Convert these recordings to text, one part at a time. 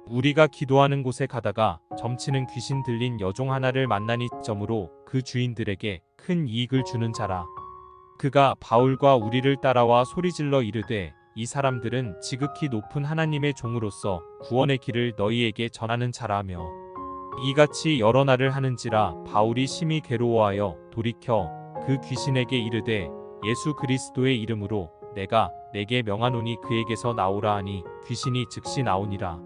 우리가 기도하는 곳에 가다가 점치는 귀신 들린 여종 하나를 만나니 점으로 그 주인들에게 큰 이익을 주는 자라. 그가 바울과 우리를 따라와 소리질러 이르되 이 사람들은 지극히 높은 하나님의 종으로서 구원의 길을 너희에게 전하는 자라며 이같이 여러 날을 하는지라. 바울이 심히 괴로워하여 돌이켜 그 귀신에게 이르되 예수 그리스도의 이름으로 내가 내게 명하노니 그에게서 나오라 하니 귀신이 즉시 나오니라.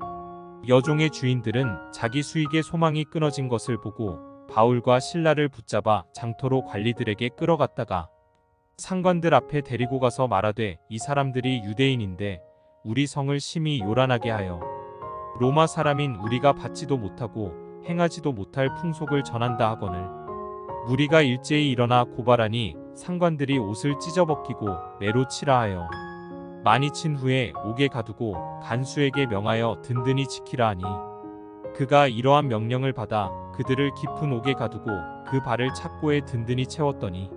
여종의 주인들은 자기 수익의 소망이 끊어진 것을 보고 바울과 실라를 붙잡아 장터로 관리들에게 끌어갔다가 상관들 앞에 데리고 가서 말하되 이 사람들이 유대인인데 우리 성을 심히 요란하게 하여 로마 사람인 우리가 받지도 못하고 행하지도 못할 풍속을 전한다 하거늘 무리가 일제히 일어나 고발하니 상관들이 옷을 찢어벗기고 매로 치라 하여 많이 친 후에 옥에 가두고 간수에게 명하여 든든히 지키라 하니 그가 이러한 명령을 받아 그들을 깊은 옥에 가두고 그 발을 착고에 든든히 채웠더니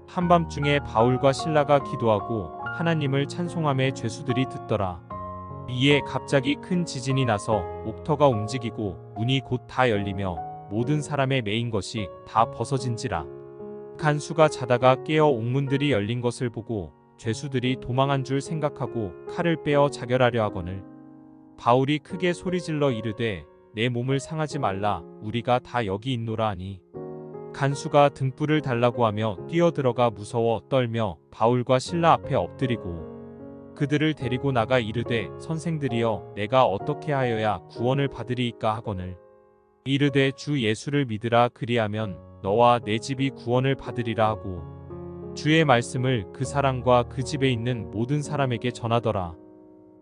한밤중에 바울과 실라가 기도하고 하나님을 찬송하며 죄수들이 듣더라. 이에 갑자기 큰 지진이 나서 옥터가 움직이고 문이 곧 다 열리며 모든 사람의 매인 것이 다 벗어진지라. 간수가 자다가 깨어 옥문들이 열린 것을 보고 죄수들이 도망한 줄 생각하고 칼을 빼어 자결하려 하거늘 바울이 크게 소리질러 이르되 내 몸을 상하지 말라 우리가 다 여기 있노라 하니 간수가 등불을 달라고 하며 뛰어들어가 무서워 떨며 바울과 실라 앞에 엎드리고 그들을 데리고 나가 이르되 선생들이여 내가 어떻게 하여야 구원을 받으리이까 하거늘 이르되 주 예수를 믿으라 그리하면 너와 내 집이 구원을 받으리라 하고 주의 말씀을 그 사람과 그 집에 있는 모든 사람에게 전하더라.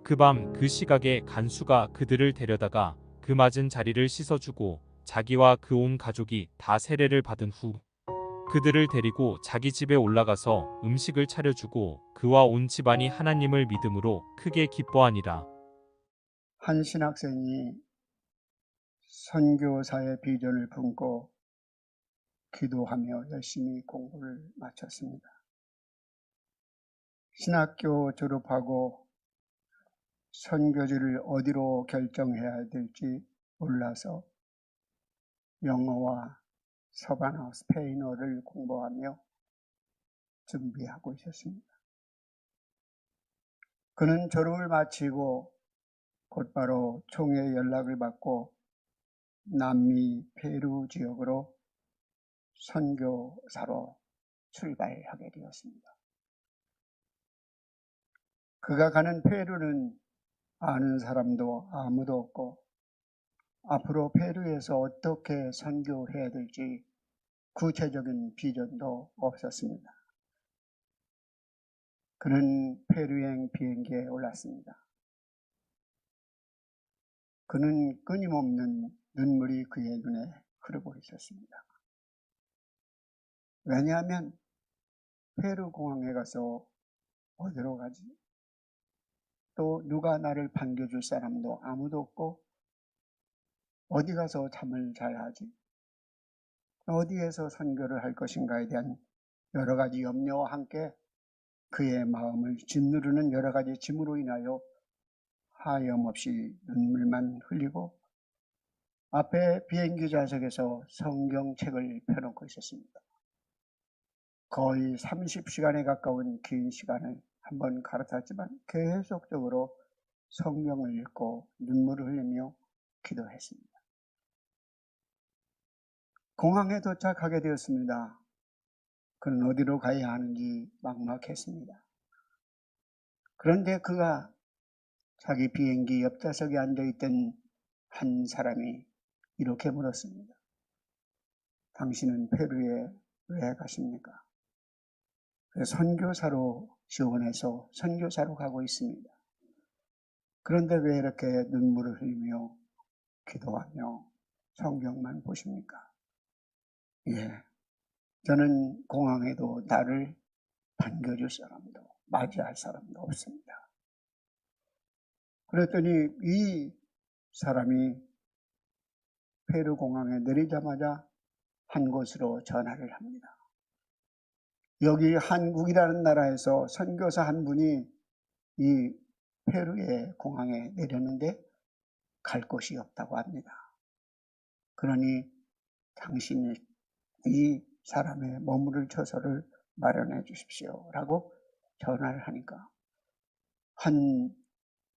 그 밤 그 시각에 간수가 그들을 데려다가 그 맞은 자리를 씻어주고 자기와 그 온 가족이 다 세례를 받은 후 그들을 데리고 자기 집에 올라가서 음식을 차려주고 그와 온 집안이 하나님을 믿음으로 크게 기뻐하니라. 한 신학생이 선교사의 비전을 품고 기도하며 열심히 공부를 마쳤습니다. 신학교 졸업하고 선교지를 어디로 결정해야 될지 몰라서 영어와 서반어, 스페인어를 공부하며 준비하고 있었습니다. 그는 졸업을 마치고 곧바로 총회 연락을 받고 남미 페루 지역으로 선교사로 출발하게 되었습니다. 그가 가는 페루는 아는 사람도 아무도 없고 앞으로 페루에서 어떻게 선교해야 될지 구체적인 비전도 없었습니다. 그는 페루행 비행기에 올랐습니다. 그는 끊임없는 눈물이 그의 눈에 흐르고 있었습니다. 왜냐하면 페루 공항에 가서 어디로 가지? 또 누가 나를 반겨줄 사람도 아무도 없고 어디 가서 잠을 잘 하지? 어디에서 선교를 할 것인가에 대한 여러 가지 염려와 함께 그의 마음을 짓누르는 여러 가지 짐으로 인하여 하염없이 눈물만 흘리고 앞에 비행기 좌석에서 성경책을 펴놓고 있었습니다. 거의 30시간에 가까운 긴 시간을 한번 갈아탔지만 계속적으로 성경을 읽고 눈물을 흘리며 기도했습니다. 공항에 도착하게 되었습니다. 그는 어디로 가야 하는지 막막했습니다. 그런데 그가 자기 비행기 옆좌석에 앉아있던 한 사람이 이렇게 물었습니다. 당신은 페루에 왜 가십니까? 선교사로 지원해서 선교사로 가고 있습니다. 그런데 왜 이렇게 눈물을 흘리며 기도하며 성경만 보십니까? 예, 저는 공항에도 나를 반겨줄 사람도 맞이할 사람도 없습니다. 그랬더니 이 사람이 페루 공항에 내리자마자 한 곳으로 전화를 합니다. 여기 한국이라는 나라에서 선교사 한 분이 이 페루의 공항에 내렸는데 갈 곳이 없다고 합니다. 그러니 당신이 이 사람의 머무를 처소를 마련해 주십시오 라고 전화를 하니까 한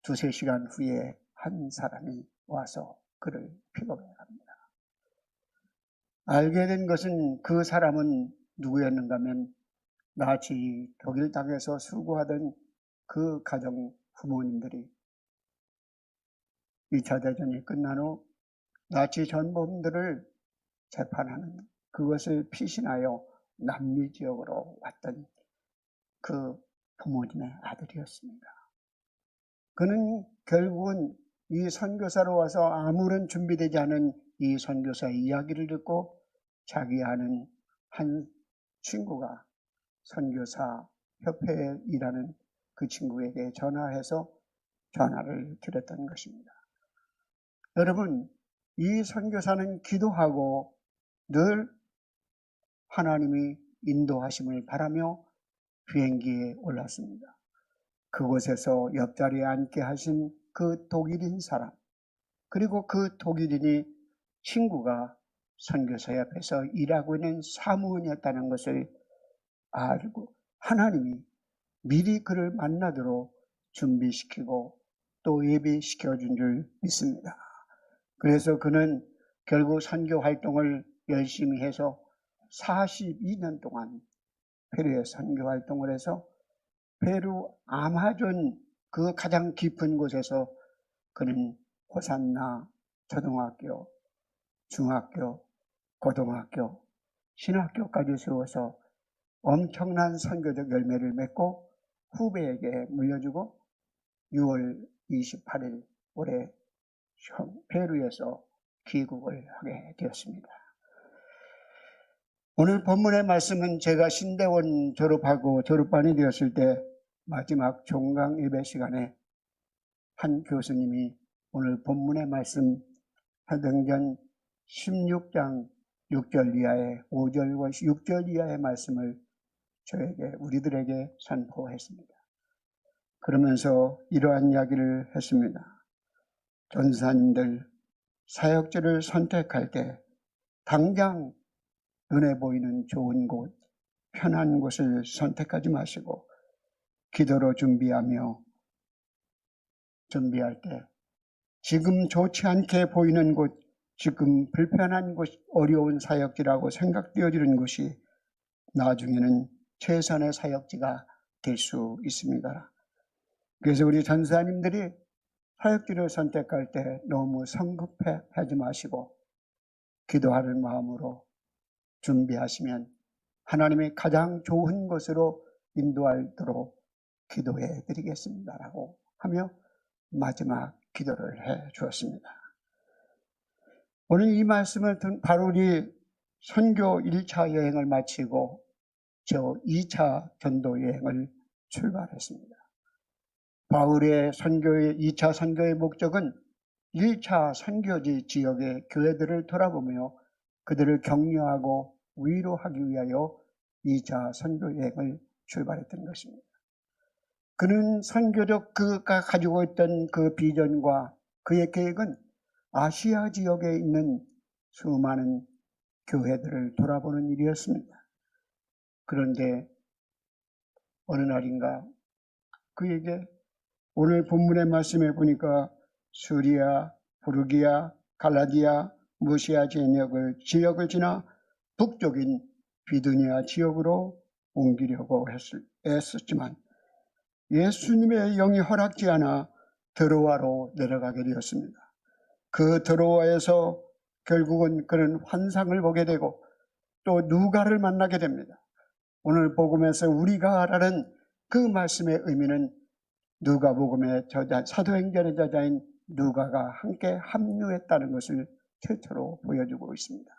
두세 시간 후에 한 사람이 와서 그를 픽업해 갑니다. 알게 된 것은 그 사람은 누구였는가 하면 나치 독일 땅에서 수고하던 그 가정 부모님들이 2차 대전이 끝난 후 나치 전범들을 재판하는 그것을 피신하여 남미 지역으로 왔던 그 부모님의 아들이었습니다. 그는 결국은 이 선교사로 와서 아무런 준비되지 않은 이 선교사의 이야기를 듣고 자기 아는 한 친구가 선교사 협회에 일하는 그 친구에게 전화해서 전화를 드렸던 것입니다. 여러분, 이 선교사는 기도하고 늘 하나님이 인도하심을 바라며 비행기에 올랐습니다. 그곳에서 옆자리에 앉게 하신 그 독일인 사람, 그리고 그 독일인이 친구가 선교사 옆에서 일하고 있는 사무원이었다는 것을 알고 하나님이 미리 그를 만나도록 준비시키고 또 예비시켜준 줄 믿습니다. 그래서 그는 결국 선교 활동을 열심히 해서 42년 동안 페루에 선교 활동을 해서 페루 아마존 그 가장 깊은 곳에서 그는 호산나 초등학교, 중학교, 고등학교, 신학교까지 세워서 엄청난 선교적 열매를 맺고 후배에게 물려주고 6월 28일 올해 페루에서 귀국을 하게 되었습니다. 오늘 본문의 말씀은 제가 신대원 졸업하고 졸업반이 되었을 때 마지막 종강 예배 시간에 한 교수님이 오늘 본문의 말씀 사도행전 16장 6절 이하의 5절과 6절 이하의 말씀을 저에게 우리들에게 선포했습니다. 그러면서 이러한 이야기를 했습니다. 전사님들 사역지를 선택할 때 당장 눈에 보이는 좋은 곳, 편한 곳을 선택하지 마시고 기도로 준비할 때 지금 좋지 않게 보이는 곳, 지금 불편한 곳, 어려운 사역지라고 생각되어지는 곳이 나중에는 최선의 사역지가 될 수 있습니다. 그래서 우리 전사님들이 사역지를 선택할 때 너무 성급하지 마시고 기도하는 마음으로 준비하시면 하나님이 가장 좋은 것으로 인도하도록 기도해 드리겠습니다라고 하며 마지막 기도를 해 주었습니다. 오늘 이 말씀을 바로 우리 선교 1차 여행을 마치고 저 2차 전도 여행을 출발했습니다. 바울의 선교의 2차 선교의 목적은 1차 선교지 지역의 교회들을 돌아보며 그들을 격려하고 위로하기 위하여 2차 선교 여행을 출발했던 것입니다. 그는 선교적 그가 가지고 있던 그 비전과 그의 계획은 아시아 지역에 있는 수많은 교회들을 돌아보는 일이었습니다. 그런데 어느 날인가 그에게 오늘 본문의 말씀에 보니까 수리아, 부르기아, 갈라디아, 무시아 지역을 지나 북쪽인 비두니아 지역으로 옮기려고 애썼지만 예수님의 영이 허락지 않아 드로아로 내려가게 되었습니다. 그 드로아에서 결국은 그는 환상을 보게 되고 또 누가를 만나게 됩니다. 오늘 복음에서 우리가 알아는 그 말씀의 의미는 누가복음의 저자, 사도행전의 저자인 누가가 함께 합류했다는 것을 최초로 보여주고 있습니다.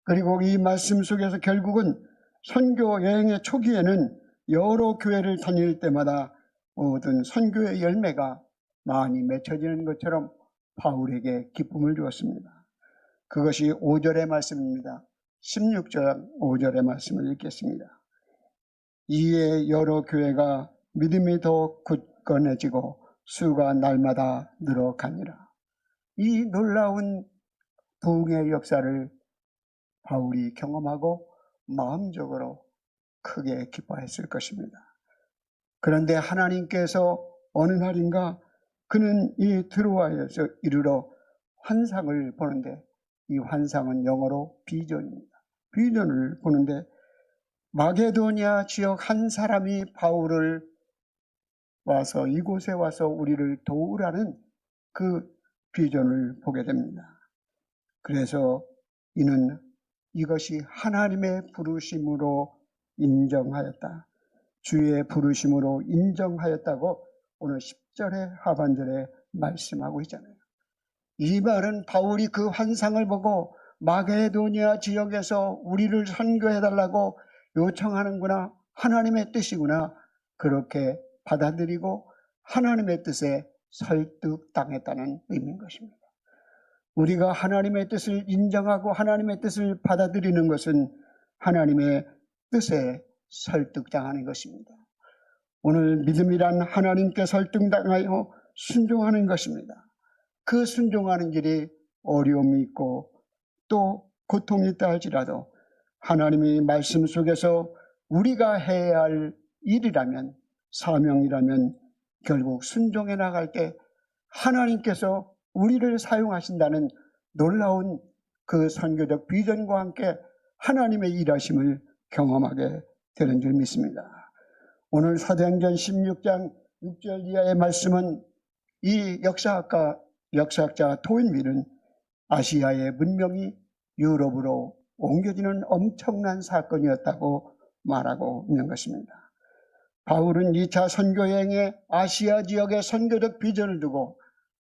그리고 이 말씀 속에서 결국은 선교 여행의 초기에는 여러 교회를 다닐 때마다 모든 선교의 열매가 많이 맺혀지는 것처럼 바울에게 기쁨을 주었습니다. 그것이 5절의 말씀입니다. 16절 5절의 말씀을 읽겠습니다. 이에 여러 교회가 믿음이 더 굳건해지고 수가 날마다 늘어가니라. 이 놀라운 부흥의 역사를 바울이 경험하고 마음적으로 크게 기뻐했을 것입니다. 그런데 하나님께서 어느 날인가 그는 이 드로아에서 이르러 환상을 보는데, 이 환상은 영어로 비전입니다. 비전을 보는데 마게도니아 지역 한 사람이 바울을 와서 이곳에 와서 우리를 도우라는 그 비전을 보게 됩니다. 그래서 이는 이것이 하나님의 부르심으로 인정하였다. 주의 부르심으로 인정하였다고 오늘 10절의 하반절에 말씀하고 있잖아요. 이 말은 바울이 그 환상을 보고 마게도니아 지역에서 우리를 선교해달라고 요청하는구나, 하나님의 뜻이구나, 그렇게 받아들이고 하나님의 뜻에 설득당했다는 의미인 것입니다. 우리가 하나님의 뜻을 인정하고 하나님의 뜻을 받아들이는 것은 하나님의 뜻에 설득당하는 것입니다. 오늘 믿음이란 하나님께 설득당하여 순종하는 것입니다. 그 순종하는 길이 어려움이 있고 또 고통이 있다 할지라도 하나님의 말씀 속에서 우리가 해야 할 일이라면, 사명이라면 결국 순종해 나갈 때 하나님께서 우리를 사용하신다는 놀라운 그 선교적 비전과 함께 하나님의 일하심을 경험하게 되는 줄 믿습니다. 오늘 사도행전 16장 6절 이하의 말씀은 이 역사학자 토인빌은 아시아의 문명이 유럽으로 옮겨지는 엄청난 사건이었다고 말하고 있는 것입니다. 바울은 2차 선교여행에 아시아 지역의 선교적 비전을 두고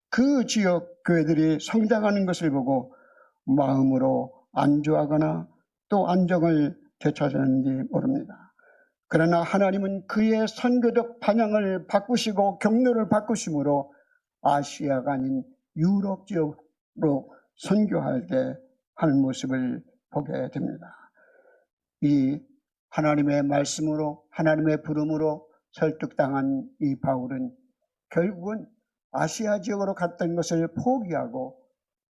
그 지역 교회들이 성장하는 것을 보고 마음으로 안주하거나 또 안정을 되찾았는지 모릅니다. 그러나 하나님은 그의 선교적 방향을 바꾸시고 경로를 바꾸심으로 아시아가 아닌 유럽 지역으로 선교할 때 하는 모습을 보게 됩니다. 이 하나님의 말씀으로, 하나님의 부름으로 설득당한 이 바울은 결국은 아시아 지역으로 갔던 것을 포기하고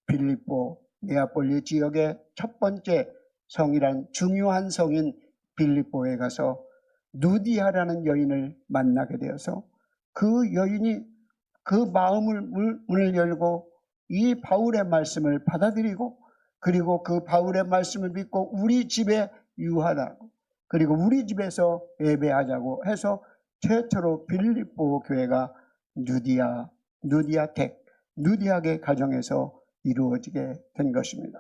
빌립보, 네아폴리 지역의 첫 번째 성이란 중요한 성인 빌립보에 가서 누디아라는 여인을 만나게 되어서 그 여인이 그 마음을 문을 열고 이 바울의 말씀을 받아들이고, 그리고 그 바울의 말씀을 믿고 우리 집에 유하다고, 그리고 우리 집에서 예배하자고 해서 최초로 빌립보 교회가 누디아의 가정에서 이루어지게 된 것입니다.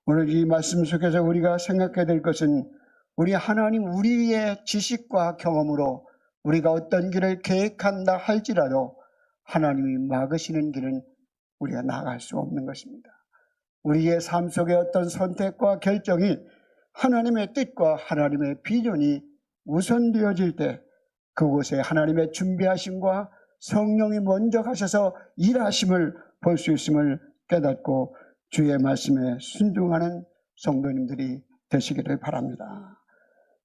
오늘 이 말씀 속에서 우리가 생각해야 될 것은 우리 하나님, 우리의 지식과 경험으로 우리가 어떤 길을 계획한다 할지라도 하나님이 막으시는 길은 우리가 나갈 수 없는 것입니다. 우리의 삶 속의 어떤 선택과 결정이 하나님의 뜻과 하나님의 비전이 우선되어질 때 그곳에 하나님의 준비하심과 성령이 먼저 가셔서 일하심을 볼 수 있음을 깨닫고 주의 말씀에 순종하는 성도님들이 되시기를 바랍니다.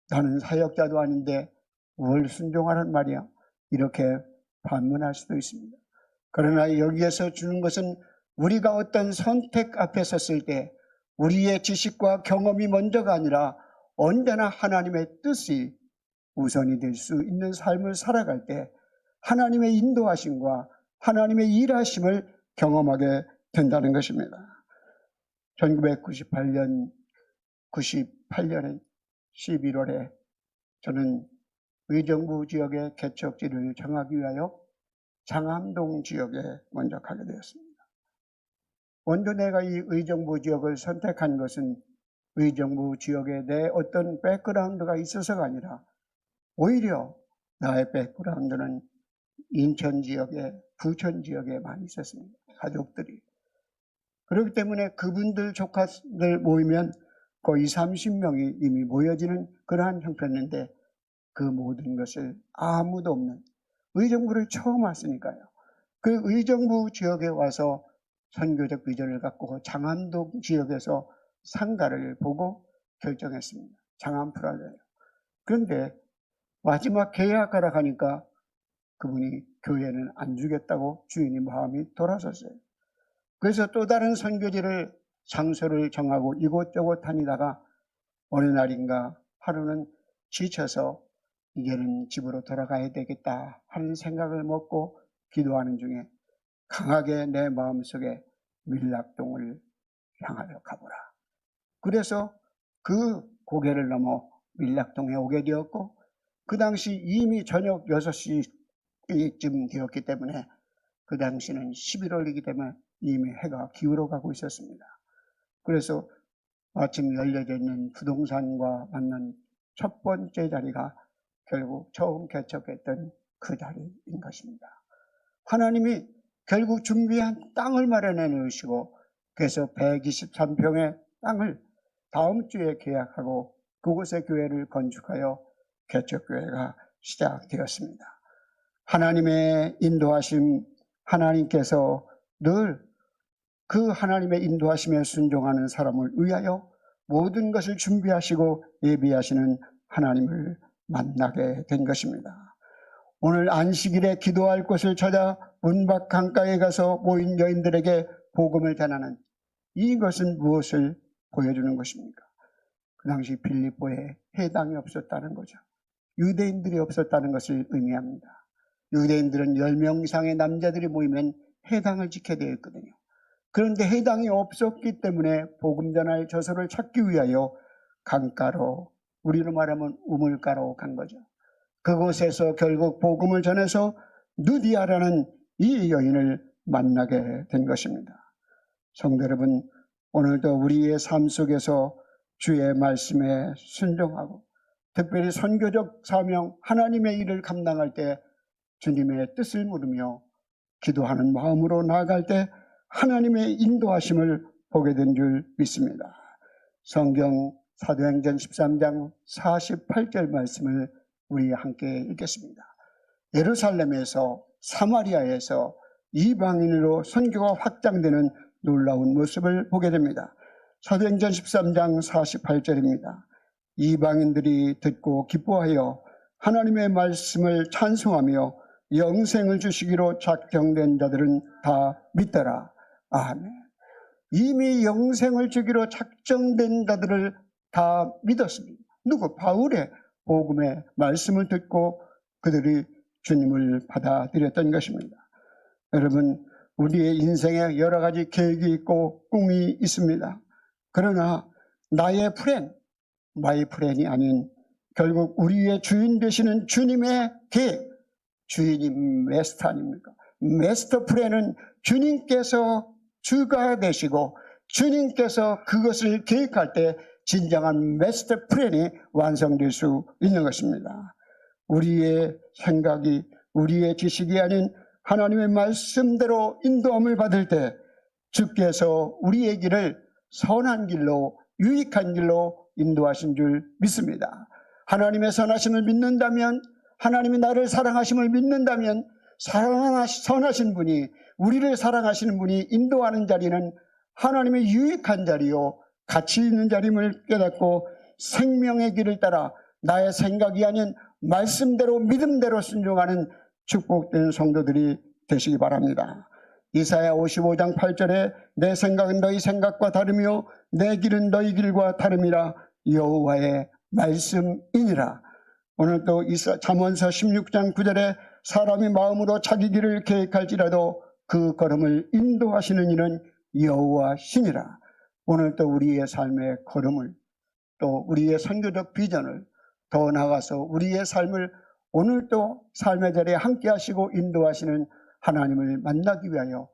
나는 사역자도 아닌데 뭘 순종하란 말이야? 이렇게 반문할 수도 있습니다. 그러나 여기에서 주는 것은 우리가 어떤 선택 앞에 섰을 때 우리의 지식과 경험이 먼저가 아니라 언제나 하나님의 뜻이 우선이 될 수 있는 삶을 살아갈 때 하나님의 인도하심과 하나님의 일하심을 경험하게 된다는 것입니다. 1998년에 11월에 저는 의정부 지역의 개척지를 정하기 위하여 장암동 지역에 먼저 가게 되었습니다. 먼저 내가 이 의정부 지역을 선택한 것은 의정부 지역에 내 어떤 백그라운드가 있어서가 아니라 오히려 나의 백그라운드는 인천 지역에, 부천 지역에 많이 있었습니다. 가족들이. 그렇기 때문에 그분들 조카들 모이면 거의 30명이 이미 모여지는 그러한 형편인데 그 모든 것을 아무도 없는, 의정부를 처음 왔으니까요. 그 의정부 지역에 와서 선교적 비전을 갖고 장암동 지역에서 상가를 보고 결정했습니다. 장암프라자예요. 그런데 마지막 계약하러 가니까 그분이 교회는 안 주겠다고 주인이 마음이 돌아섰어요. 그래서 또 다른 선교지를 장소를 정하고 이곳저곳 다니다가 어느 날인가 하루는 지쳐서 이제는 집으로 돌아가야 되겠다 하는 생각을 먹고 기도하는 중에 강하게 내 마음속에 밀락동을 향하여 가보라. 그래서 그 고개를 넘어 밀락동에 오게 되었고, 그 당시 이미 저녁 6시쯤 되었기 때문에 그 당시는 11월이기 때문에 이미 해가 기울어 가고 있었습니다. 그래서 마침 열려져 있는 부동산과 만난 첫 번째 자리가 결국 처음 개척했던 그 자리인 것입니다. 하나님이 결국 준비한 땅을 마련해 놓으시고, 그래서 123평의 땅을 다음 주에 계약하고 그곳에 교회를 건축하여 개척교회가 시작되었습니다. 하나님의 인도하심, 하나님께서 늘 그 하나님의 인도하심에 순종하는 사람을 위하여 모든 것을 준비하시고 예비하시는 하나님을 만나게 된 것입니다. 오늘 안식일에 기도할 곳을 찾아 문 밖 강가에 가서 모인 여인들에게 복음을 전하는 이것은 무엇을 보여주는 것입니까? 그 당시 빌립보에 해당이 없었다는 거죠. 유대인들이 없었다는 것을 의미합니다. 유대인들은 10명 이상의 남자들이 모이면 해당을 지켜야 되었거든요. 그런데 해당이 없었기 때문에 복음 전할 저소를 찾기 위하여 강가로, 우리로 말하면 우물가로 간 거죠. 그곳에서 결국 복음을 전해서 누디아라는 이 여인을 만나게 된 것입니다. 성도 여러분, 오늘도 우리의 삶 속에서 주의 말씀에 순종하고 특별히 선교적 사명, 하나님의 일을 감당할 때 주님의 뜻을 물으며 기도하는 마음으로 나아갈 때 하나님의 인도하심을 보게 된 줄 믿습니다. 성경 사도행전 13장 48절 말씀을 우리 함께 읽겠습니다. 예루살렘에서 사마리아에서 이방인으로 선교가 확장되는 놀라운 모습을 보게 됩니다. 사도행전 13장 48절입니다. 이방인들이 듣고 기뻐하여 하나님의 말씀을 찬송하며 영생을 주시기로 작정된 자들은 다 믿더라. 아멘. 이미 영생을 주기로 작정된 자들을 다 믿었습니다. 누구? 바울의 복음의 말씀을 듣고 그들이 주님을 받아들였던 것입니다. 여러분, 우리의 인생에 여러 가지 계획이 있고 꿈이 있습니다. 그러나 나의 플랜, 마이 플랜이 아닌 결국 우리의 주인 되시는 주님의 계획, 주인이 메스터 아닙니까? 메스터 플랜은 주님께서 주가 되시고 주님께서 그것을 계획할 때 진정한 메스터 플랜이 완성될 수 있는 것입니다. 우리의 생각이, 우리의 지식이 아닌 하나님의 말씀대로 인도함을 받을 때 주께서 우리의 길을 선한 길로, 유익한 길로 인도하신 줄 믿습니다. 하나님의 선하심을 믿는다면, 하나님이 나를 사랑하심을 믿는다면 선하신 분이, 우리를 사랑하시는 분이 인도하는 자리는 하나님의 유익한 자리요, 가치 있는 자림을 깨닫고 생명의 길을 따라 나의 생각이 아닌 말씀대로 믿음대로 순종하는 축복된 성도들이 되시기 바랍니다. 이사야 55장 8절에 내 생각은 너희 생각과 다르며 내 길은 너희 길과 다름이라 여호와의 말씀이니라. 오늘 또 잠언서 16장 9절에 사람이 마음으로 자기 길을 계획할지라도 그 걸음을 인도하시는 이는 여호와시니라. 오늘 또 우리의 삶의 걸음을, 또 우리의 선교적 비전을, 더 나아가서 우리의 삶을 오늘 또 삶의 자리에 함께 하시고 인도하시는 하나님을 만나기 위하여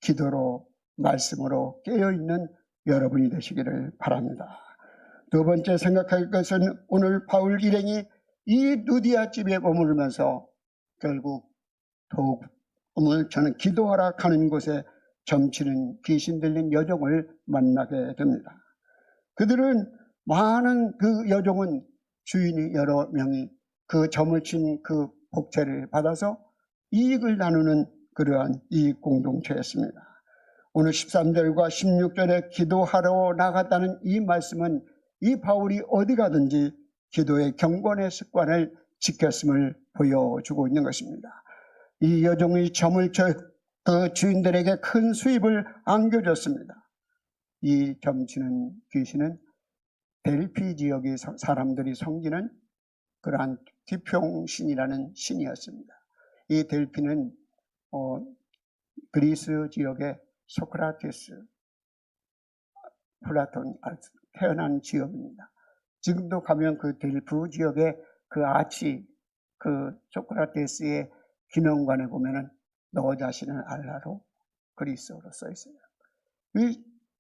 기도로, 말씀으로 깨어있는 여러분이 되시기를 바랍니다. 두 번째 생각할 것은 오늘 바울 일행이 이 누디아 집에 머무르면서 결국 더욱 오늘 저는 기도하라 가는 곳에 점치는 귀신 들린 여종을 만나게 됩니다. 그들은 많은 그 여종은 주인이 여러 명이 그 점을 친 그 복채를 받아서 이익을 나누는 그러한 이익 공동체였습니다. 오늘 13절과 16절에 기도하러 나갔다는 이 말씀은 이 바울이 어디 가든지 기도의 경건의 습관을 지켰음을 보여주고 있는 것입니다. 이 여종이 점을 그 주인들에게 큰 수입을 안겨줬습니다. 이 점치는 귀신은 델피 지역의 사람들이 섬기는 그러한 기평신이라는 신이었습니다. 이 델피는 그리스 지역의 소크라테스, 플라톤 태어난 지역입니다. 지금도 가면 그 델프 지역의 그 아치, 그 소크라테스의 기념관에 보면은 너 자신을 알라로 그리스어로 써 있어요.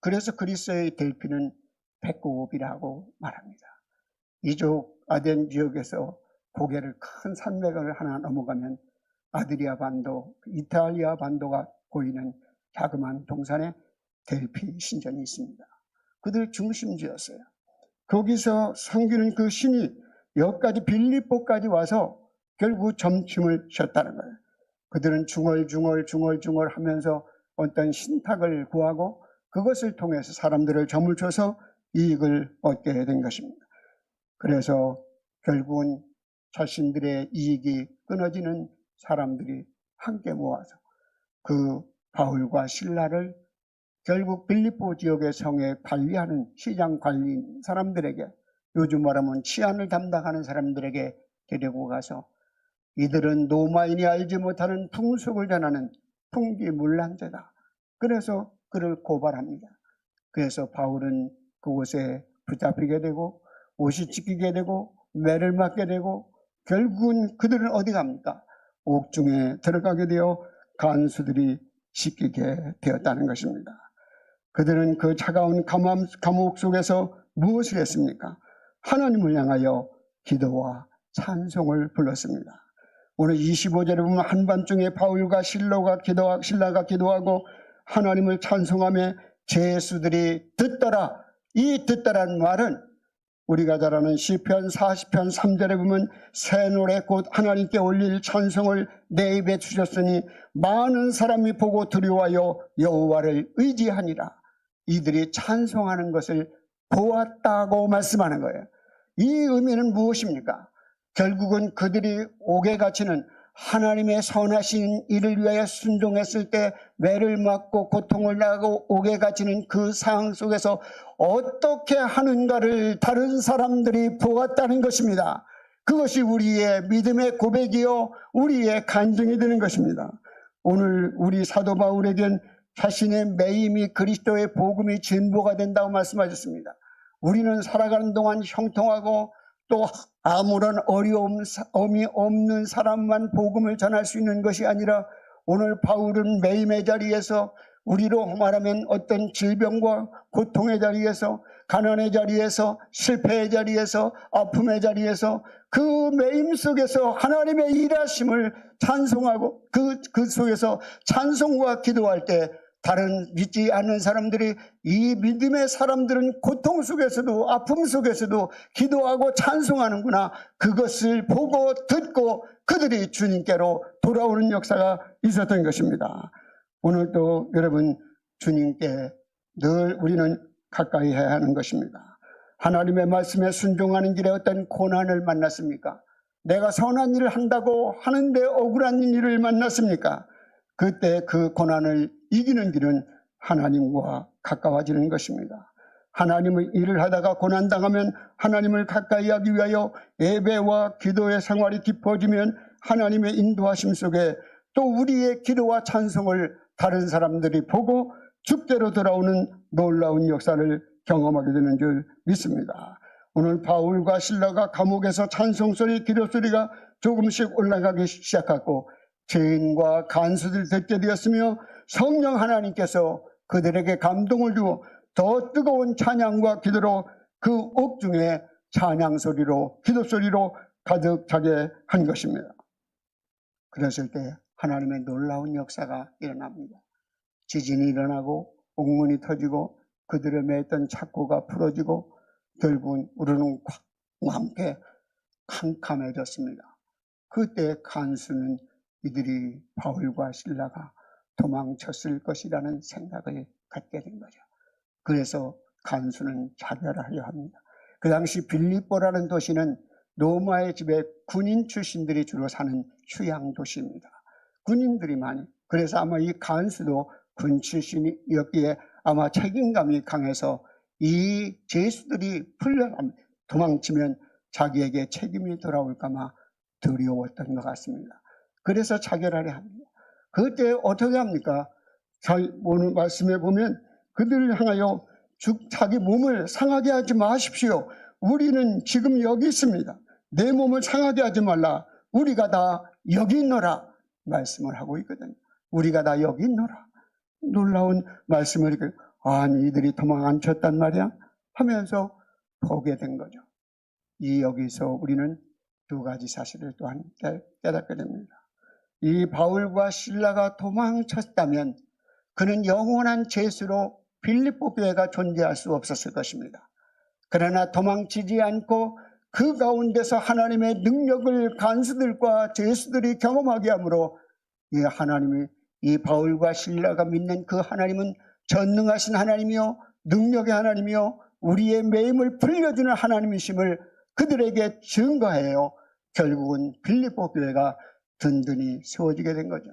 그래서 그리스의 델피는 백고업이라고 말합니다. 이쪽 아덴 지역에서 고개를 큰 산맥을 하나 넘어가면 아드리아 반도, 이탈리아 반도가 보이는 자그마한 동산에 델피 신전이 있습니다. 그들 중심지였어요. 거기서 섬기는 그 신이 여기까지 빌립보까지 와서 결국 점침을 셨다는 거예요. 그들은 중얼중얼 하면서 어떤 신탁을 구하고 그것을 통해서 사람들을 점을 쳐서 이익을 얻게 된 것입니다. 그래서 결국은 자신들의 이익이 끊어지는 사람들이 함께 모아서 그 바울과 실라를 결국 빌립보 지역의 성에 관리하는 시장 관리인 사람들에게, 요즘 말하면 치안을 담당하는 사람들에게 데리고 가서 이들은 로마인이 알지 못하는 풍속을 전하는 풍기문란죄다. 그래서 그를 고발합니다. 그래서 바울은 그곳에 붙잡히게 되고 옷이 찢기게 되고 매를 맞게 되고 결국은 그들은 어디 갑니까? 옥중에 들어가게 되어 간수들이 씻기게 되었다는 것입니다. 그들은 그 차가운 감옥 속에서 무엇을 했습니까? 하나님을 향하여 기도와 찬송을 불렀습니다. 오늘 25절에 보면 한밤중에 바울과 신라가 기도하고 하나님을 찬송하며 제수들이 듣더라. 이 듣더라는 말은 우리가 잘 아는 시편 40편 3절에 보면 새 노래 곧 하나님께 올릴 찬송을 내 입에 주셨으니 많은 사람이 보고 두려워하여 여호와를 의지하니라. 이들이 찬송하는 것을 보았다고 말씀하는 거예요. 이 의미는 무엇입니까? 결국은 그들이 옥에 갇히는 하나님의 선하신 일을 위하여 순종했을 때 매를 맞고 고통을 당하고 옥에 갇히는 그 상황 속에서 어떻게 하는가를 다른 사람들이 보았다는 것입니다. 그것이 우리의 믿음의 고백이요 우리의 간증이 되는 것입니다. 오늘 우리 사도 바울에겐 자신의 매임이 그리스도의 복음이 진보가 된다고 말씀하셨습니다. 우리는 살아가는 동안 형통하고 또 아무런 어려움이 없는 사람만 복음을 전할 수 있는 것이 아니라 오늘 바울은 매임의 자리에서 우리로 말하면 어떤 질병과 고통의 자리에서 가난의 자리에서 실패의 자리에서 아픔의 자리에서 그 매임 속에서 하나님의 일하심을 찬송하고 그 속에서 찬송과 기도할 때 다른 믿지 않는 사람들이 이 믿음의 사람들은 고통 속에서도 아픔 속에서도 기도하고 찬송하는구나. 그것을 보고 듣고 그들이 주님께로 돌아오는 역사가 있었던 것입니다. 오늘도 여러분 주님께 늘 우리는 가까이 해야 하는 것입니다. 하나님의 말씀에 순종하는 길에 어떤 고난을 만났습니까? 내가 선한 일을 한다고 하는데 억울한 일을 만났습니까? 그때 그 고난을 이기는 길은 하나님과 가까워지는 것입니다. 하나님의 일을 하다가 고난당하면 하나님을 가까이 하기 위하여 예배와 기도의 생활이 깊어지면 하나님의 인도하심 속에 또 우리의 기도와 찬송을 다른 사람들이 보고 주께로 돌아오는 놀라운 역사를 경험하게 되는 줄 믿습니다. 오늘 바울과 실라가 감옥에서 찬송소리, 기도소리가 조금씩 올라가기 시작하고 죄인과 간수들 듣게 되었으며 성령 하나님께서 그들에게 감동을 주어 더 뜨거운 찬양과 기도로 그 옥중에 찬양소리로 기도소리로 가득 차게 한 것입니다. 그랬을 때 하나님의 놀라운 역사가 일어납니다. 지진이 일어나고 옥문이 터지고 그들의 매였던 착고가 풀어지고 결국은 우리는 함께 캄캄해졌습니다. 그때 간수는 이들이 바울과 실라가 도망쳤을 것이라는 생각을 갖게 된 거죠. 그래서 간수는 자결하려 합니다. 그 당시 빌립보라는 도시는 로마의 집에 군인 출신들이 주로 사는 휴양 도시입니다. 군인들이 많이 그래서 아마 이 간수도 군 출신이었기에 아마 책임감이 강해서 이 죄수들이 도망치면 자기에게 책임이 돌아올까봐 두려웠던 것 같습니다. 그래서 자결하려 합니다. 그때 어떻게 합니까? 오늘 말씀에 보면 그들을 향하여 자기 몸을 상하게 하지 마십시오. 우리는 지금 여기 있습니다. 내 몸을 상하게 하지 말라. 우리가 다 여기 있노라 말씀을 하고 있거든요. 우리가 다 여기 있노라. 놀라운 말씀을 아니 이들이 도망 안 쳤단 말이야 하면서 보게 된 거죠. 여기서 우리는 두 가지 사실을 또한 깨닫게 됩니다. 이 바울과 실라가 도망쳤다면 그는 영원한 죄수로 빌립보 교회가 존재할 수 없었을 것입니다. 그러나 도망치지 않고 그 가운데서 하나님의 능력을 간수들과 죄수들이 경험하게 하므로 하나님이 이 바울과 실라가 믿는 그 하나님은 전능하신 하나님이요 능력의 하나님이요 우리의 매임을 풀려주는 하나님이심을 그들에게 증거해요. 결국은 빌립보 교회가 든든히 세워지게 된 거죠.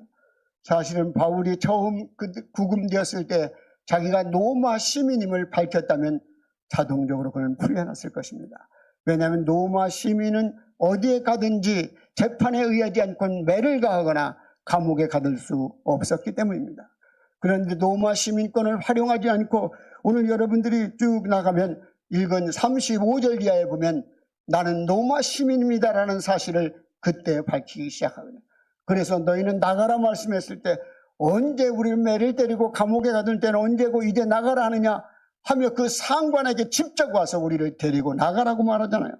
사실은 바울이 처음 구금되었을 때 자기가 로마 시민임을 밝혔다면 자동적으로 그는 풀려났을 것입니다. 왜냐하면 로마 시민은 어디에 가든지 재판에 의하지 않고는 매를 가하거나 감옥에 가둘 수 없었기 때문입니다. 그런데 로마 시민권을 활용하지 않고 오늘 여러분들이 쭉 나가면 읽은 35절 이하에 보면 나는 로마 시민입니다라는 사실을 그때 밝히기 시작하거든요. 그래서 너희는 나가라 말씀했을 때 언제 우리를 매를 때리고 감옥에 가둘 때는 언제고 이제 나가라 하느냐 하며 그 상관에게 직접 와서 우리를 데리고 나가라고 말하잖아요.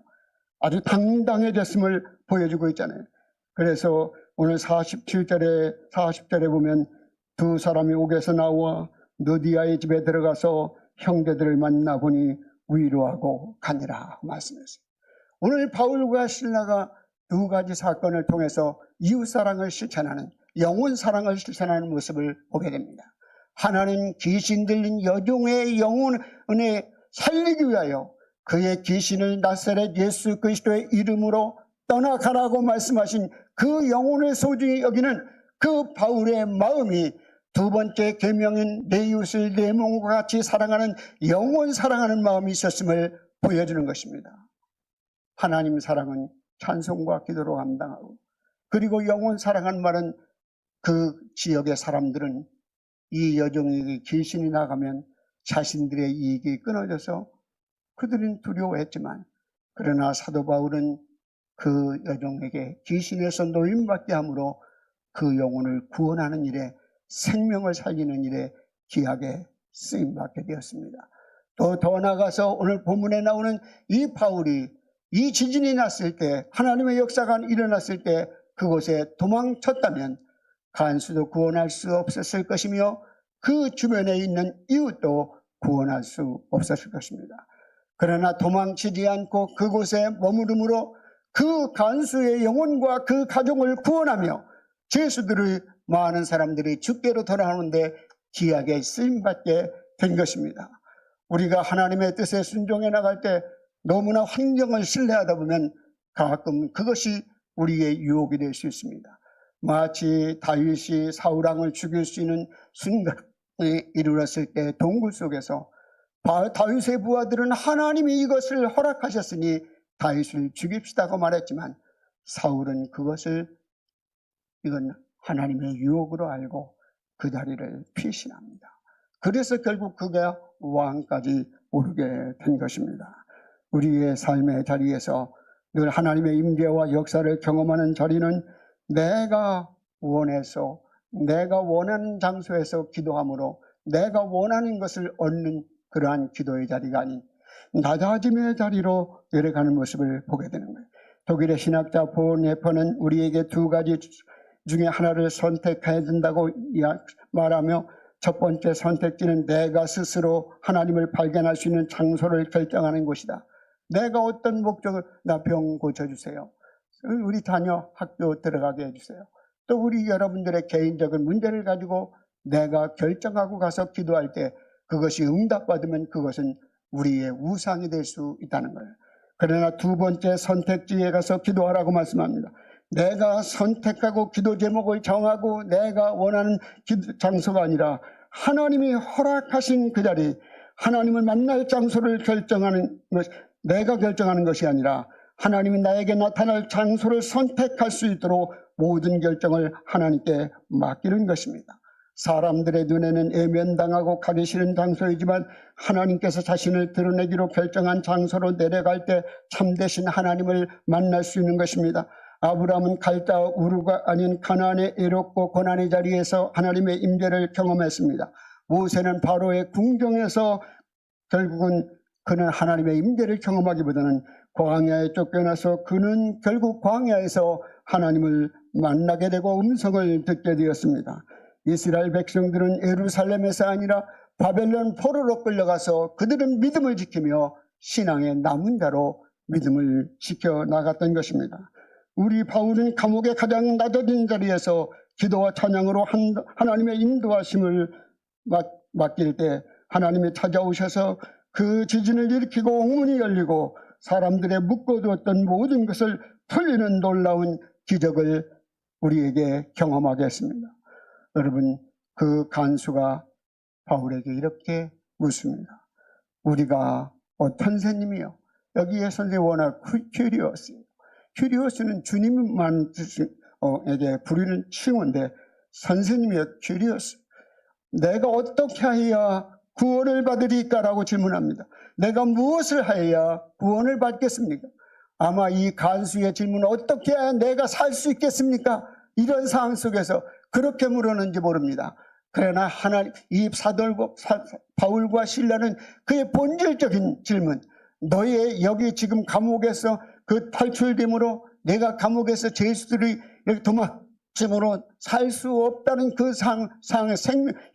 아주 당당해졌음을 보여주고 있잖아요. 그래서 오늘 40절에 보면 두 사람이 옥에서 나와 느디아의 집에 들어가서 형제들을 만나보니 위로하고 가니라 말씀했어요. 오늘 바울과 실라가 두 가지 사건을 통해서 이웃사랑을 실천하는 영혼 사랑을 실천하는 모습을 보게 됩니다. 하나님 귀신 들린 여종의 영혼을 살리기 위하여 그의 귀신을 나사렛 예수 그리스도의 이름으로 떠나가라고 말씀하신 그 영혼을 소중히 여기는 그 바울의 마음이 두 번째 계명인 내 이웃을 내 몸과 같이 사랑하는 영혼 사랑하는 마음이 있었음을 보여주는 것입니다. 하나님 사랑은 찬송과 기도로 감당하고 그리고 영혼 사랑한 말은 그 지역의 사람들은 이 여종에게 귀신이 나가면 자신들의 이익이 끊어져서 그들은 두려워했지만 그러나 사도 바울은 그 여종에게 귀신에서 노임받게 함으로 그 영혼을 구원하는 일에 생명을 살리는 일에 귀하게 쓰임받게 되었습니다. 또 더 나아가서 오늘 본문에 나오는 이 바울이 이 지진이 났을 때 하나님의 역사가 일어났을 때 그곳에 도망쳤다면 간수도 구원할 수 없었을 것이며 그 주변에 있는 이웃도 구원할 수 없었을 것입니다. 그러나 도망치지 않고 그곳에 머무름으로 그 간수의 영혼과 그 가족을 구원하며 죄수들을 많은 사람들이 주께로 돌아오는데 귀하게 쓰임받게 된 것입니다. 우리가 하나님의 뜻에 순종해 나갈 때 너무나 환경을 신뢰하다 보면 가끔 그것이 우리의 유혹이 될 수 있습니다. 마치 다윗이 사울왕을 죽일 수 있는 순간이 이르렀을 때 동굴 속에서 다윗의 부하들은 하나님이 이것을 허락하셨으니 다윗을 죽입시다고 말했지만 사울은 그것을 이건 하나님의 유혹으로 알고 그 자리를 피신합니다. 그래서 결국 그가 왕까지 오르게 된 것입니다. 우리의 삶의 자리에서 늘 하나님의 임재와 역사를 경험하는 자리는 내가 원해서 내가 원하는 장소에서 기도함으로 내가 원하는 것을 얻는 그러한 기도의 자리가 아닌 낮아짐의 자리로 내려가는 모습을 보게 되는 거예요. 독일의 신학자 본 예퍼는 우리에게 두 가지 중에 하나를 선택해야 된다고 말하며 첫 번째 선택지는 내가 스스로 하나님을 발견할 수 있는 장소를 결정하는 것이다. 내가 어떤 목적을 나 병 고쳐주세요. 우리 자녀 학교 들어가게 해주세요. 또 우리 여러분들의 개인적인 문제를 가지고 내가 결정하고 가서 기도할 때 그것이 응답받으면 그것은 우리의 우상이 될 수 있다는 거예요. 그러나 두 번째 선택지에 가서 기도하라고 말씀합니다. 내가 선택하고 기도 제목을 정하고 내가 원하는 장소가 아니라 하나님이 허락하신 그 자리, 하나님을 만날 장소를 결정하는 것, 내가 결정하는 것이 아니라 하나님이 나에게 나타날 장소를 선택할 수 있도록 모든 결정을 하나님께 맡기는 것입니다. 사람들의 눈에는 애면당하고 가기 싫은 장소이지만 하나님께서 자신을 드러내기로 결정한 장소로 내려갈 때 참되신 하나님을 만날 수 있는 것입니다. 아브라함은 갈대아 우르가 아닌 가나안의 애롭고 고난의 자리에서 하나님의 임재를 경험했습니다. 모세는 바로의 궁정에서 결국은 그는 하나님의 임재를 경험하기보다는 광야에 쫓겨나서 그는 결국 광야에서 하나님을 만나게 되고 음성을 듣게 되었습니다. 이스라엘 백성들은 예루살렘에서 아니라 바벨론 포로로 끌려가서 그들은 믿음을 지키며 신앙의 남은 자로 믿음을 지켜나갔던 것입니다. 우리 바울은 감옥의 가장 낮아진 자리에서 기도와 찬양으로 하나님의 인도하심을 맡길 때 하나님이 찾아오셔서 그 지진을 일으키고 옥문이 열리고 사람들의 묶어두었던 모든 것을 풀리는 놀라운 기적을 우리에게 경험하게 했습니다. 여러분, 그 간수가 바울에게 이렇게 묻습니다. 우리가 어떤 선생님이요? 여기에 선생님 워낙 큐리오스예요. 큐리오스는 주님만 에게 부리는 칭호인데 선생님이요, 큐리오스. 내가 어떻게 해야 구원을 받으리까라고 질문합니다. 내가 무엇을 해야 구원을 받겠습니까? 아마 이 간수의 질문은 어떻게 해야 내가 살 수 있겠습니까? 이런 상황 속에서 그렇게 물었는지 모릅니다. 그러나 이 바울과 실라는 그의 본질적인 질문, 너의 여기 지금 감옥에서 그 탈출됨으로 내가 감옥에서 죄수들이 이렇게 도망침으로 살 수 없다는 그 상황의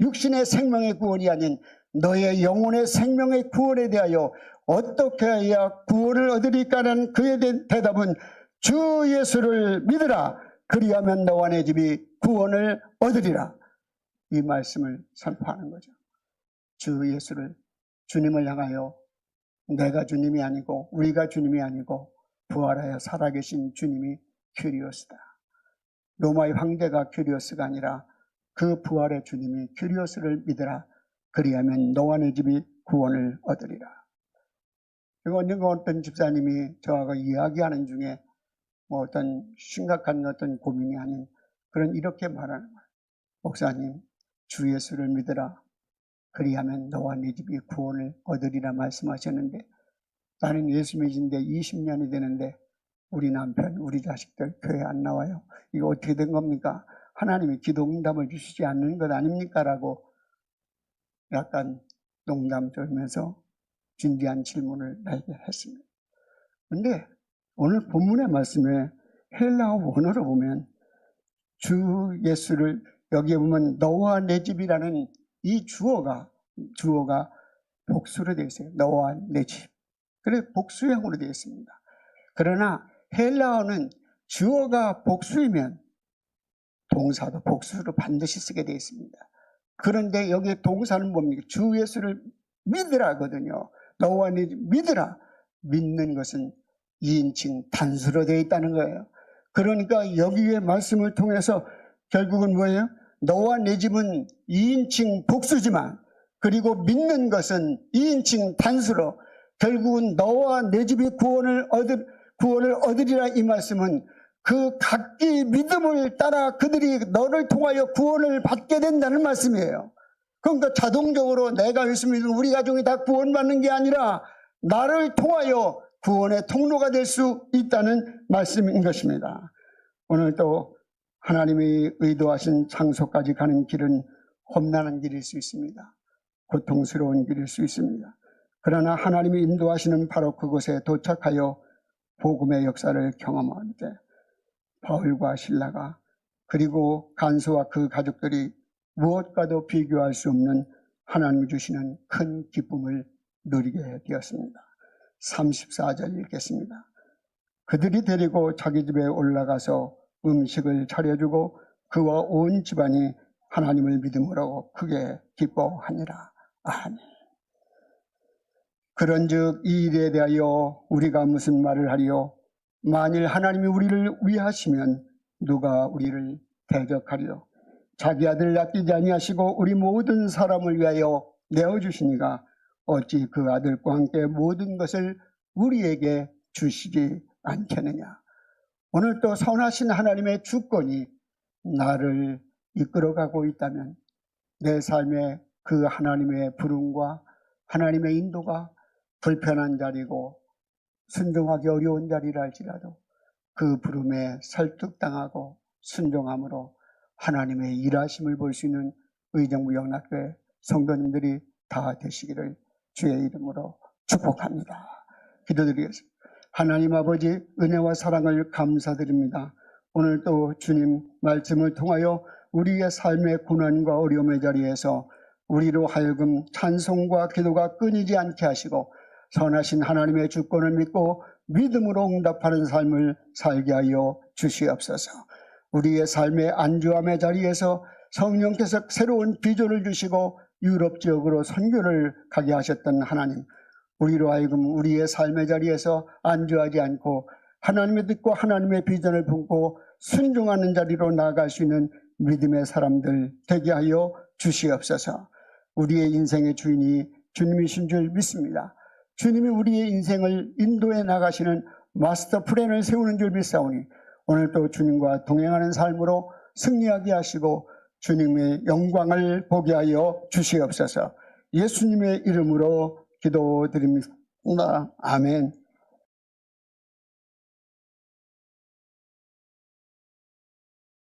육신의 생명의 구원이 아닌 너의 영혼의 생명의 구원에 대하여 어떻게 해야 구원을 얻으리까라는 그에 대한 대답은 주 예수를 믿으라. 그리하면 너와 내 집이 구원을 얻으리라. 이 말씀을 선포하는 거죠. 주 예수를, 주님을 향하여 내가 주님이 아니고 우리가 주님이 아니고 부활하여 살아계신 주님이 큐리오스다. 로마의 황제가 큐리오스가 아니라 그 부활의 주님이 큐리오스를 믿으라. 그리하면 너와 내 집이 구원을 얻으리라. 그리고 언젠가 어떤 집사님이 저하고 이야기하는 중에 뭐 어떤 심각한 어떤 고민이 아닌 그런 이렇게 말하는 거예요. 목사님, 주 예수를 믿으라. 그리하면 너와 네 집이 구원을 얻으리라 말씀하셨는데 나는 예수 믿은 지 20년이 되는데 우리 남편, 우리 자식들 교회 안 나와요. 이거 어떻게 된 겁니까? 하나님이 기도 응답을 주시지 않는 것 아닙니까? 라고 약간 농담 들면서 진지한 질문을 나에게 했습니다. 그런데 오늘 본문의 말씀에 헬라어 원어로 보면 주 예수를 여기에 보면 너와 내 집이라는 이 주어가 복수로 되어 있어요. 너와 내 집. 그래서 복수형으로 되어 있습니다. 그러나 헬라어는 주어가 복수이면 동사도 복수로 반드시 쓰게 되어 있습니다. 그런데 여기에 동사는 뭡니까? 주 예수를 믿으라거든요. 너와 내 집 믿으라. 믿는 것은 2인칭 단수로 되어 있다는 거예요. 그러니까 여기에 말씀을 통해서 결국은 뭐예요? 너와 내 집은 2인칭 복수지만 그리고 믿는 것은 2인칭 단수로 결국은 너와 내 집이 구원을 얻으리라. 이 말씀은 그 각기 믿음을 따라 그들이 너를 통하여 구원을 받게 된다는 말씀이에요. 그러니까 자동적으로 내가 예수 믿는 우리 가족이 다 구원받는 게 아니라 나를 통하여 구원의 통로가 될 수 있다는 말씀인 것입니다. 오늘 또 하나님이 의도하신 장소까지 가는 길은 험난한 길일 수 있습니다. 고통스러운 길일 수 있습니다. 그러나 하나님이 인도하시는 바로 그곳에 도착하여 복음의 역사를 경험할 때 바울과 실라가 그리고 간수와 그 가족들이 무엇과도 비교할 수 없는 하나님이 주시는 큰 기쁨을 누리게 되었습니다. 34절 읽겠습니다. 그들이 데리고 자기 집에 올라가서 음식을 차려주고 그와 온 집안이 하나님을 믿음으로 크게 기뻐하니라. 아멘. 그런즉 이 일에 대하여 우리가 무슨 말을 하리요? 만일 하나님이 우리를 위하시면 누가 우리를 대적하리요. 자기 아들을 아끼지 아니하시고 우리 모든 사람을 위하여 내어주시니가 어찌 그 아들과 함께 모든 것을 우리에게 주시지 않겠느냐. 오늘 또 선하신 하나님의 주권이 나를 이끌어가고 있다면 내 삶에 그 하나님의 부름과 하나님의 인도가 불편한 자리고 순종하기 어려운 자리라 할지라도 그 부름에 설득당하고 순종함으로 하나님의 일하심을 볼 수 있는 의정부영락교회 성도님들이 다 되시기를 주의 이름으로 축복합니다. 기도드리겠습니다. 하나님 아버지 은혜와 사랑을 감사드립니다. 오늘 또 주님 말씀을 통하여 우리의 삶의 고난과 어려움의 자리에서 우리로 하여금 찬송과 기도가 끊이지 않게 하시고 선하신 하나님의 주권을 믿고 믿음으로 응답하는 삶을 살게 하여 주시옵소서. 우리의 삶의 안주함의 자리에서 성령께서 새로운 비전을 주시고 유럽 지역으로 선교를 가게 하셨던 하나님, 우리로 하여금 우리의 삶의 자리에서 안주하지 않고 하나님의 뜻과 하나님의 비전을 품고 순종하는 자리로 나아갈 수 있는 믿음의 사람들 되게 하여 주시옵소서. 우리의 인생의 주인이 주님이신 줄 믿습니다. 주님이 우리의 인생을 인도해 나가시는 마스터 플랜을 세우는 줄 믿사오니 오늘 또 주님과 동행하는 삶으로 승리하게 하시고 주님의 영광을 보게 하여 주시옵소서. 예수님의 이름으로 기도드립니다. 아멘.